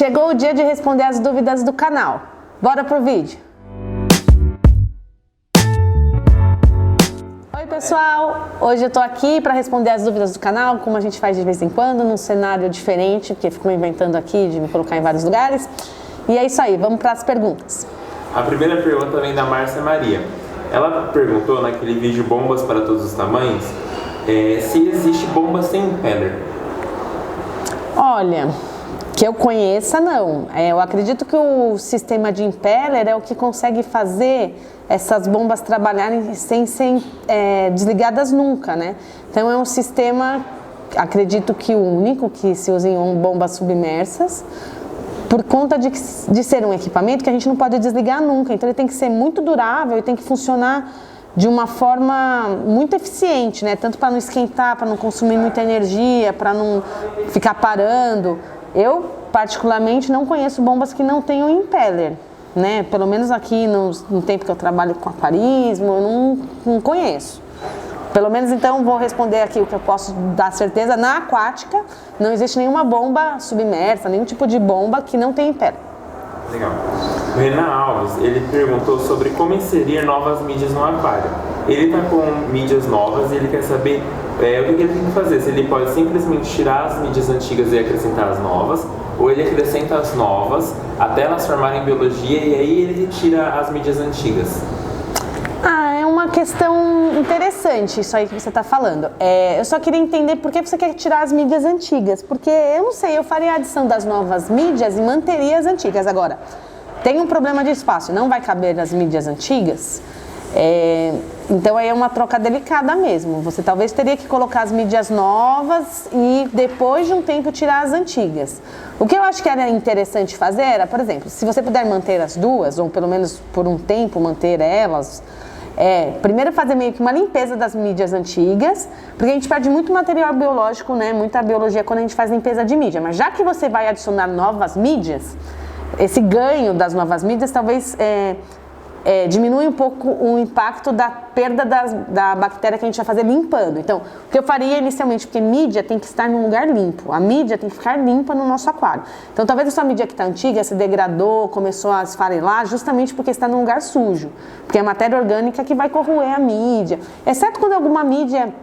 Chegou o dia de responder as dúvidas do canal. Bora pro vídeo! Oi pessoal, hoje eu tô aqui para responder as dúvidas do canal, como a gente faz de vez em quando, num cenário diferente, porque fico me inventando aqui de me colocar em vários lugares. E é isso aí, vamos para as perguntas. A primeira pergunta vem da Márcia Maria. Ela perguntou naquele vídeo Bombas para Todos os Tamanhos, se existe bomba sem impeller. Olha, que eu conheça não. Eu acredito que o sistema de impeller é o que consegue fazer essas bombas trabalharem sem ser desligadas nunca, né? Então é um sistema, acredito que o único que se usa em bombas submersas, por conta de ser um equipamento que a gente não pode desligar nunca. Então ele tem que ser muito durável e tem que funcionar de uma forma muito eficiente, né? Tanto para não esquentar, para não consumir muita energia, para não ficar parando. Eu, particularmente, não conheço bombas que não tenham impeller, né? Pelo menos aqui no tempo que eu trabalho com aquarismo, eu não conheço. Pelo menos, então, vou responder aqui o que eu posso dar certeza. Na aquática, não existe nenhuma bomba submersa, nenhum tipo de bomba que não tenha impeller. Legal. O Renan Alves, ele perguntou sobre como inserir novas mídias no aquário. Ele está com mídias novas e ele quer saber o que ele tem que fazer. Se ele pode simplesmente tirar as mídias antigas e acrescentar as novas, ou ele acrescenta as novas até elas formarem biologia e aí ele retira as mídias antigas. É uma questão interessante isso aí que você está falando. Eu só queria entender por que você quer tirar as mídias antigas, porque eu não sei, eu faria a adição das novas mídias e manteria as antigas. Agora, tem um problema de espaço, não vai caber as mídias antigas, então aí é uma troca delicada mesmo. Você talvez teria que colocar as mídias novas e depois de um tempo tirar as antigas. O que eu acho que era interessante fazer era, por exemplo, se você puder manter as duas, ou pelo menos por um tempo manter elas, primeiro fazer meio que uma limpeza das mídias antigas, porque a gente perde muito material biológico, né? Muita biologia quando a gente faz limpeza de mídia. Mas já que você vai adicionar novas mídias, esse ganho das novas mídias talvez diminui um pouco o impacto da perda da bactéria que a gente vai fazer limpando. Então, o que eu faria inicialmente, porque mídia tem que estar num lugar limpo, a mídia tem que ficar limpa no nosso aquário. Então, talvez a sua mídia que está antiga se degradou, começou a esfarelar, justamente porque está num lugar sujo, porque é a matéria orgânica que vai corroer a mídia, exceto quando alguma mídia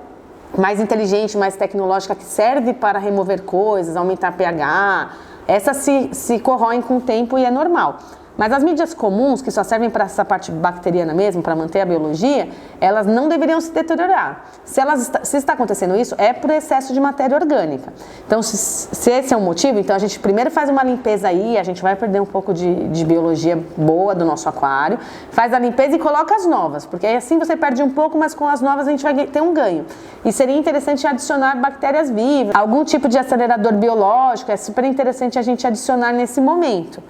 mais inteligente, mais tecnológica, que serve para remover coisas, aumentar pH, essas se corroem com o tempo e é normal. Mas as mídias comuns, que só servem para essa parte bacteriana mesmo, para manter a biologia, elas não deveriam se deteriorar. Se está acontecendo isso, é por excesso de matéria orgânica. Então, se esse é o motivo, então a gente primeiro faz uma limpeza aí, a gente vai perder um pouco de biologia boa do nosso aquário, faz a limpeza e coloca as novas, porque aí assim você perde um pouco, mas com as novas a gente vai ter um ganho. E seria interessante adicionar bactérias vivas, algum tipo de acelerador biológico, é super interessante a gente adicionar nesse momento.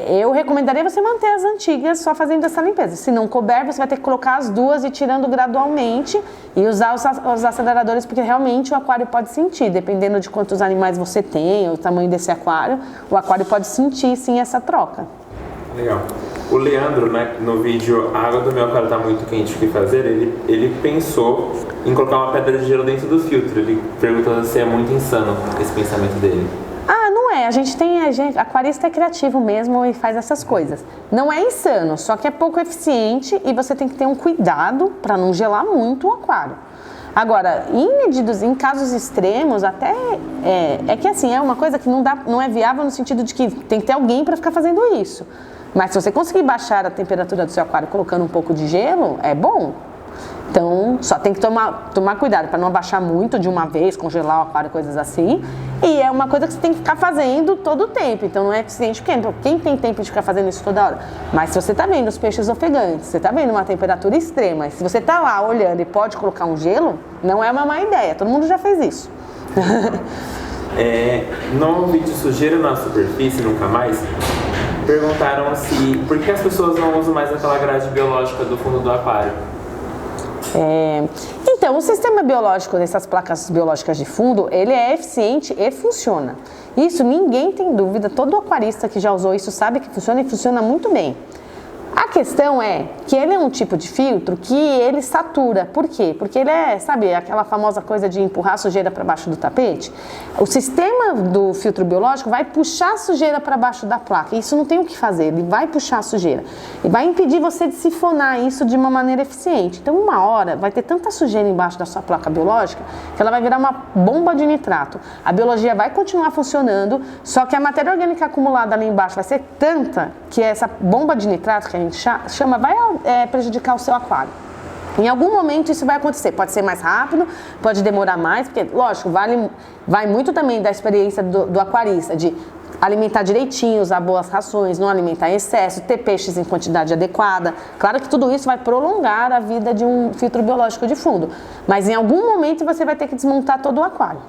Eu recomendaria você manter as antigas só fazendo essa limpeza. Se não couber, você vai ter que colocar as duas e tirando gradualmente e usar os aceleradores, porque realmente o aquário pode sentir, dependendo de quantos animais você tem, o tamanho desse aquário, o aquário pode sentir sim essa troca. Legal. O Leandro, né, no vídeo A água do meu aquário está muito quente, o que fazer? Ele pensou em colocar uma pedra de gelo dentro do filtro. Ele perguntou se é muito insano esse pensamento dele. A gente aquarista é criativo mesmo e faz essas coisas. Não é insano, só que é pouco eficiente e você tem que ter um cuidado para não gelar muito o aquário. Agora, em casos extremos, até é que assim, é uma coisa que não é viável no sentido de que tem que ter alguém para ficar fazendo isso. Mas se você conseguir baixar a temperatura do seu aquário colocando um pouco de gelo, é bom. Então, só tem que tomar cuidado para não abaixar muito de uma vez, congelar o aquário, coisas assim. E é uma coisa que você tem que ficar fazendo todo o tempo. Então, não é eficiente quem tem tempo de ficar fazendo isso toda hora. Mas se você está vendo os peixes ofegantes, você está vendo uma temperatura extrema, se você está lá olhando e pode colocar um gelo, não é uma má ideia. Todo mundo já fez isso. No vídeo Sujeira na Superfície, Nunca Mais, perguntaram por que as pessoas não usam mais aquela grade biológica do fundo do aquário. Então, o sistema biológico dessas placas biológicas de fundo, ele é eficiente e funciona. Isso ninguém tem dúvida, todo aquarista que já usou isso sabe que funciona e funciona muito bem. A questão é que ele é um tipo de filtro que ele satura. Por quê? Porque ele é, sabe, aquela famosa coisa de empurrar a sujeira para baixo do tapete. O sistema do filtro biológico vai puxar a sujeira para baixo da placa. Isso não tem o que fazer, ele vai puxar a sujeira. E vai impedir você de sifonar isso de uma maneira eficiente. Então, uma hora, vai ter tanta sujeira embaixo da sua placa biológica que ela vai virar uma bomba de nitrato. A biologia vai continuar funcionando, só que a matéria orgânica acumulada ali embaixo vai ser tanta que essa bomba de nitrato, que a gente chama, vai prejudicar o seu aquário. Em algum momento isso vai acontecer, pode ser mais rápido, pode demorar mais, porque, lógico, vai muito também da experiência do aquarista, de alimentar direitinho, usar boas rações, não alimentar em excesso, ter peixes em quantidade adequada. Claro que tudo isso vai prolongar a vida de um filtro biológico de fundo, mas em algum momento você vai ter que desmontar todo o aquário.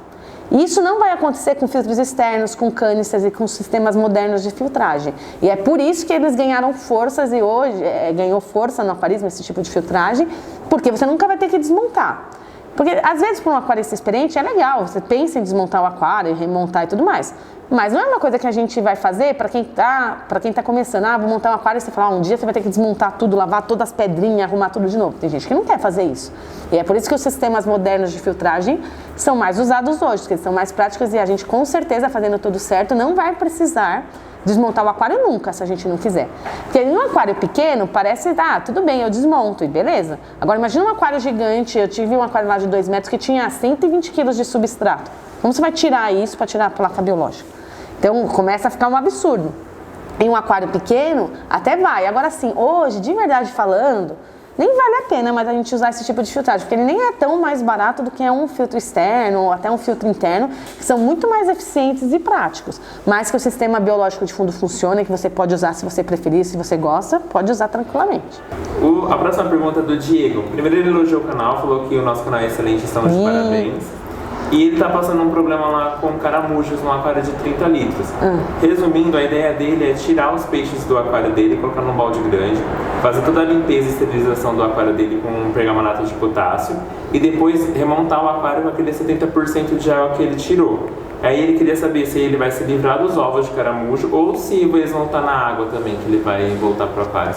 Isso não vai acontecer com filtros externos, com canistras e com sistemas modernos de filtragem. E é por isso que eles ganharam forças e hoje ganhou força no aquarismo esse tipo de filtragem, porque você nunca vai ter que desmontar. Porque às vezes para um aquarista experiente é legal, você pensa em desmontar o aquário, remontar e tudo mais. Mas não é uma coisa que a gente vai fazer para quem tá começando. Vou montar um aquário e você fala, um dia você vai ter que desmontar tudo, lavar todas as pedrinhas, arrumar tudo de novo. Tem gente que não quer fazer isso. E é por isso que os sistemas modernos de filtragem são mais usados hoje, porque eles são mais práticos e a gente com certeza fazendo tudo certo não vai precisar desmontar o aquário nunca, se a gente não quiser. Porque num aquário pequeno, parece, tudo bem, eu desmonto e beleza. Agora imagina um aquário gigante, eu tive um aquário lá de 2 metros que tinha 120 quilos de substrato. Como você vai tirar isso para tirar a placa biológica? Então começa a ficar um absurdo. Em um aquário pequeno, até vai. Agora sim, hoje, de verdade falando, nem vale a pena mais a gente usar esse tipo de filtragem, porque ele nem é tão mais barato do que um filtro externo ou até um filtro interno, que são muito mais eficientes e práticos. Mas que o sistema biológico de fundo funciona e que você pode usar se você preferir, se você gosta, pode usar tranquilamente. A próxima pergunta é do Diego. Primeiro ele elogiou o canal, falou que o nosso canal é excelente, estamos de parabéns. E ele tá passando um problema lá com caramujos no aquário de 30 litros. Resumindo, a ideia dele é tirar os peixes do aquário dele, colocar num balde grande, fazer toda a limpeza e esterilização do aquário dele com pergamanato de potássio e depois remontar o aquário com aquele 70% de água que ele tirou. Aí ele queria saber se ele vai se livrar dos ovos de caramujo ou se eles vão estar na água também, que ele vai voltar para o aquário.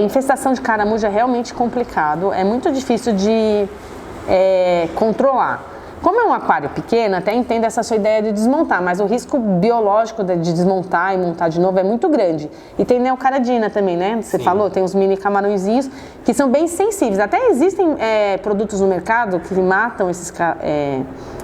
Infestação de caramujo é realmente complicado, é muito difícil de controlar. Como é um aquário pequeno, até entendo essa sua ideia de desmontar, mas o risco biológico de desmontar e montar de novo é muito grande. E tem neocaradina também, né? Você falou, tem uns mini camarõezinhos que são bem sensíveis. Até existem produtos no mercado que matam esses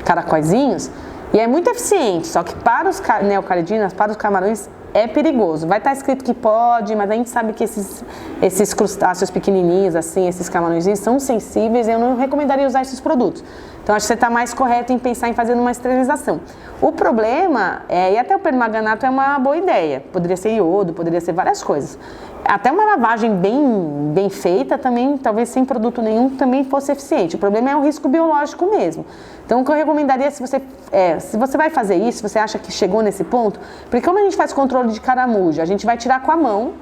caracóizinhos e é muito eficiente, só que para os neocaridinas, para os camarões, é perigoso. Vai estar escrito que pode, mas a gente sabe que esses crustáceos pequenininhos, assim, esses camarõezinhos, são sensíveis e eu não recomendaria usar esses produtos. Então, acho que você está mais correto em pensar em fazer uma esterilização. O problema, e até o permanganato é uma boa ideia, poderia ser iodo, poderia ser várias coisas. Até uma lavagem bem feita também, talvez sem produto nenhum, também fosse eficiente. O problema é o risco biológico mesmo. Então, o que eu recomendaria, se você vai fazer isso, se você acha que chegou nesse ponto, porque como a gente faz controle de caramujo, a gente vai tirar com a mão,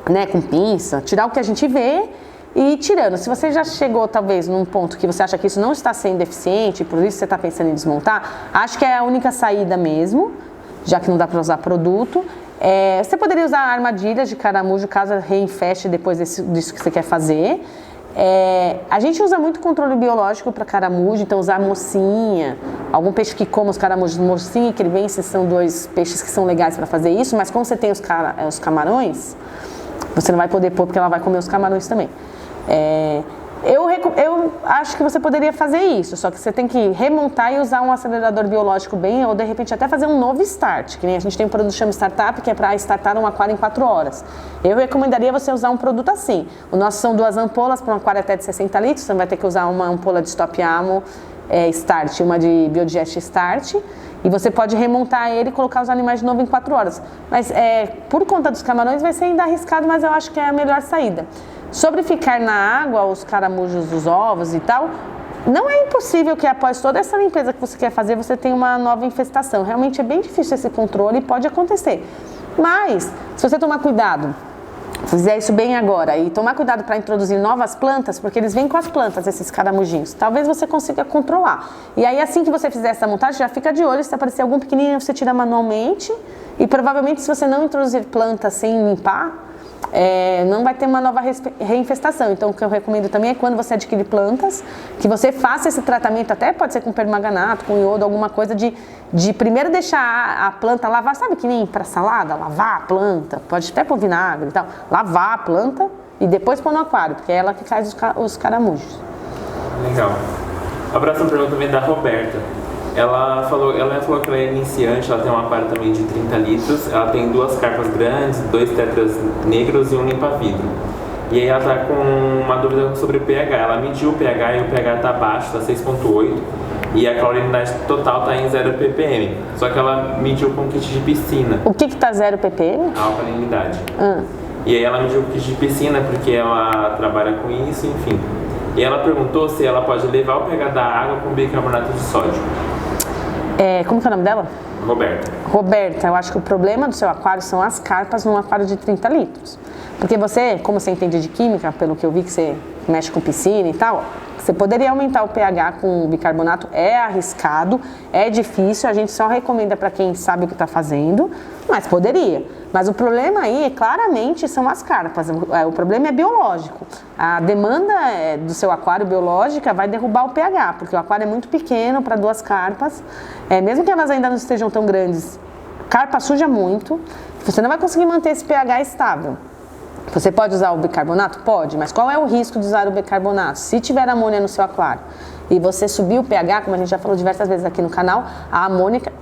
né, com pinça, tirar o que a gente vê e ir tirando. Se você já chegou, talvez, num ponto que você acha que isso não está sendo eficiente, por isso você está pensando em desmontar, acho que é a única saída mesmo, já que não dá para usar produto. Você poderia usar armadilhas de caramujo caso reinfeste depois disso que você quer fazer. A gente usa muito controle biológico para caramujo, então usar mocinha, algum peixe que coma os caramujos, mocinha e cribense são 2 peixes que são legais para fazer isso, mas como você tem os camarões, você não vai poder pôr porque ela vai comer os camarões também. Eu acho que você poderia fazer isso, só que você tem que remontar e usar um acelerador biológico ou de repente até fazer um novo start, que nem a gente tem um produto que chama Startup, que é para startar um aquário em 4 horas. Eu recomendaria você usar um produto assim. O nosso são 2 ampolas para um aquário até de 60 litros, você vai ter que usar uma ampola de Stop Amo Start, uma de Biodigest Start, e você pode remontar ele e colocar os animais de novo em 4 horas. Mas por conta dos camarões vai ser ainda arriscado, mas eu acho que é a melhor saída. Sobre ficar na água, os caramujos dos ovos e tal, não é impossível que após toda essa limpeza que você quer fazer, você tenha uma nova infestação. Realmente é bem difícil esse controle e pode acontecer. Mas, se você tomar cuidado, fizer isso bem agora e tomar cuidado para introduzir novas plantas, porque eles vêm com as plantas, esses caramujinhos, talvez você consiga controlar. E aí, assim que você fizer essa montagem, já fica de olho, se aparecer algum pequenininho, você tira manualmente e provavelmente se você não introduzir planta sem limpar, não vai ter uma nova reinfestação. Então, o que eu recomendo também é quando você adquire plantas, que você faça esse tratamento, até pode ser com permanganato, com iodo, alguma coisa de primeiro deixar a planta lavar, sabe que nem para salada, lavar a planta, pode até pôr vinagre e tal, lavar a planta e depois pôr no aquário, porque é ela que faz os caramujos. Legal. A próxima pergunta vem da Roberta. Ela falou que ela é iniciante, ela tem um aquário também de 30 litros, ela tem 2 carpas grandes, 2 tetras negros e um limpa-vidro. E aí ela tá com uma dúvida sobre o pH. Ela mediu o pH e o pH tá baixo, tá 6,8, e a clorinidade total tá em 0 ppm. Só que ela mediu com kit de piscina. O que tá 0 ppm? A alcalinidade. E aí ela mediu o kit de piscina porque ela trabalha com isso, enfim. E ela perguntou se ela pode levar o pH da água com bicarbonato de sódio. Como que é o nome dela? Roberta, eu acho que o problema do seu aquário são as carpas num aquário de 30 litros. Porque você, como você entende de química, pelo que eu vi que você mexe com piscina e tal, você poderia aumentar o pH com bicarbonato, é arriscado, é difícil, a gente só recomenda para quem sabe o que está fazendo, mas poderia. Mas o problema aí, claramente, são as carpas, o problema é biológico. A demanda do seu aquário biológica vai derrubar o pH, porque o aquário é muito pequeno para 2 carpas, mesmo que elas ainda não estejam tão grandes, carpa suja muito, você não vai conseguir manter esse pH estável. Você pode usar o bicarbonato? Pode, mas qual é o risco de usar o bicarbonato? Se tiver amônia no seu aquário e você subir o pH, como a gente já falou diversas vezes aqui no canal, a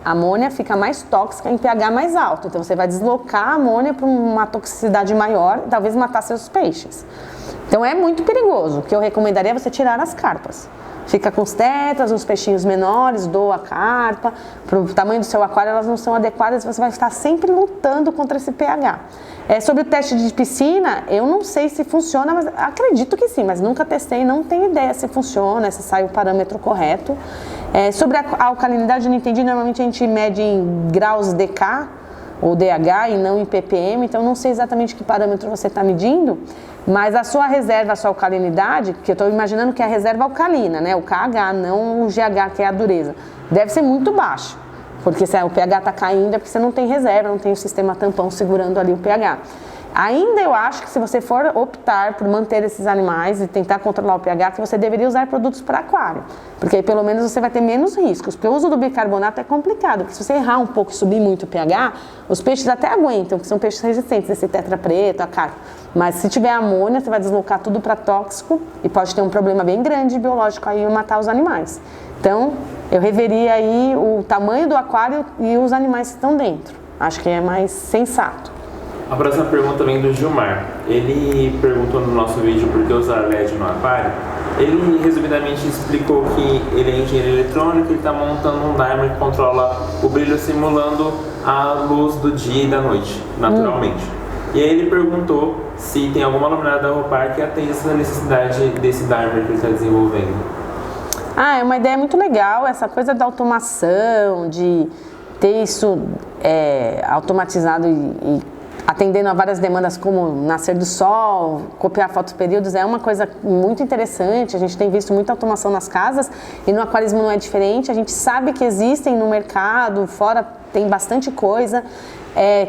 amônia fica mais tóxica em pH mais alto. Então você vai deslocar a amônia para uma toxicidade maior e talvez matar seus peixes. Então é muito perigoso. O que eu recomendaria é você tirar as carpas. Fica com os tetras, uns peixinhos menores, doa a carpa. Para o tamanho do seu aquário, elas não são adequadas, você vai estar sempre lutando contra esse pH. Sobre o teste de piscina, eu não sei se funciona, mas acredito que sim, mas nunca testei, não tenho ideia se funciona, se sai o parâmetro correto. Sobre a alcalinidade, eu não entendi, normalmente a gente mede em graus DK ou DH e não em ppm, então não sei exatamente que parâmetro você está medindo, mas a sua reserva, a sua alcalinidade, que eu estou imaginando que é a reserva alcalina, né, o KH, não o GH, que é a dureza, deve ser muito baixo. Porque se o pH está caindo é porque você não tem reserva, não tem o sistema tampão segurando ali o pH. Ainda eu acho que se você for optar por manter esses animais e tentar controlar o pH, que você deveria usar produtos para aquário. Porque aí pelo menos você vai ter menos riscos. Porque o uso do bicarbonato é complicado, porque se você errar um pouco e subir muito o pH, os peixes até aguentam, que são peixes resistentes, esse tetra preto, a carpa. Mas se tiver amônia, você vai deslocar tudo para tóxico e pode ter um problema bem grande biológico aí e matar os animais. Então, eu reveria aí o tamanho do aquário e os animais que estão dentro. Acho que é mais sensato. A próxima pergunta vem do Gilmar. Ele perguntou no nosso vídeo por que usar LED no aquário. Ele resumidamente explicou que ele é engenheiro eletrônico e está montando um dimer que controla o brilho simulando a luz do dia e da noite, naturalmente. E aí ele perguntou se tem alguma luminária da Ropar que atende essa necessidade desse dimer que ele está desenvolvendo. É uma ideia muito legal, essa coisa da automação, de ter isso automatizado e atendendo a várias demandas como nascer do sol, copiar fotoperíodos, é uma coisa muito interessante. A gente tem visto muita automação nas casas e no aquarismo não é diferente. A gente sabe que existem no mercado, fora tem bastante coisa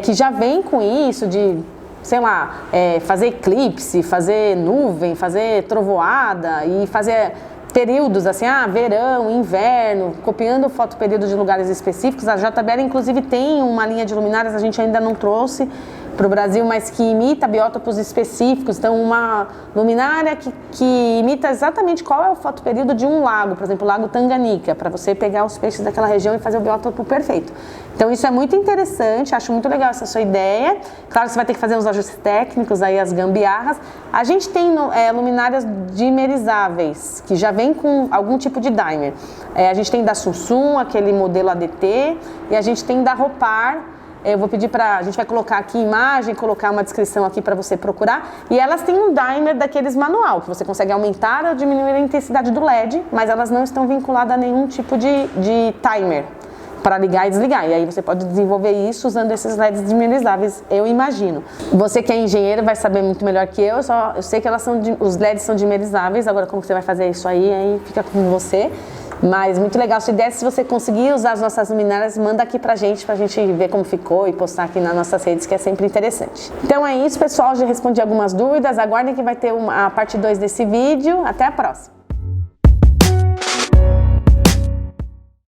que já vem com isso de, sei lá, fazer eclipse, fazer nuvem, fazer trovoada e fazer períodos assim, verão, inverno, copiando o fotoperíodo de lugares específicos. A JBL inclusive tem uma linha de luminárias, a gente ainda não trouxe para o Brasil, mas que imita biótopos específicos. Então, uma luminária que imita exatamente qual é o fotoperíodo de um lago, por exemplo, o Lago Tanganica, para você pegar os peixes daquela região e fazer o biótopo perfeito. Então, isso é muito interessante, acho muito legal essa sua ideia. Claro que você vai ter que fazer uns ajustes técnicos, aí as gambiarras. A gente tem luminárias dimerizáveis, que já vem com algum tipo de dimer. A gente tem da Samsung, aquele modelo ADT, e a gente tem da Ropar. Eu vou pedir a gente vai colocar aqui imagem, colocar uma descrição aqui para você procurar. E elas têm um dimer daqueles manual, que você consegue aumentar ou diminuir a intensidade do LED, mas elas não estão vinculadas a nenhum tipo de timer para ligar e desligar. E aí você pode desenvolver isso usando esses LEDs dimerizáveis, eu imagino. Você que é engenheiro vai saber muito melhor que eu sei que os LEDs são dimerizáveis. Agora como você vai fazer isso aí fica com você. Mas muito legal sua ideia. Se você conseguir usar as nossas luminárias, manda aqui pra gente ver como ficou e postar aqui nas nossas redes, que é sempre interessante. Então é isso, pessoal. Já respondi algumas dúvidas. Aguardem que vai ter a parte 2 desse vídeo. Até a próxima!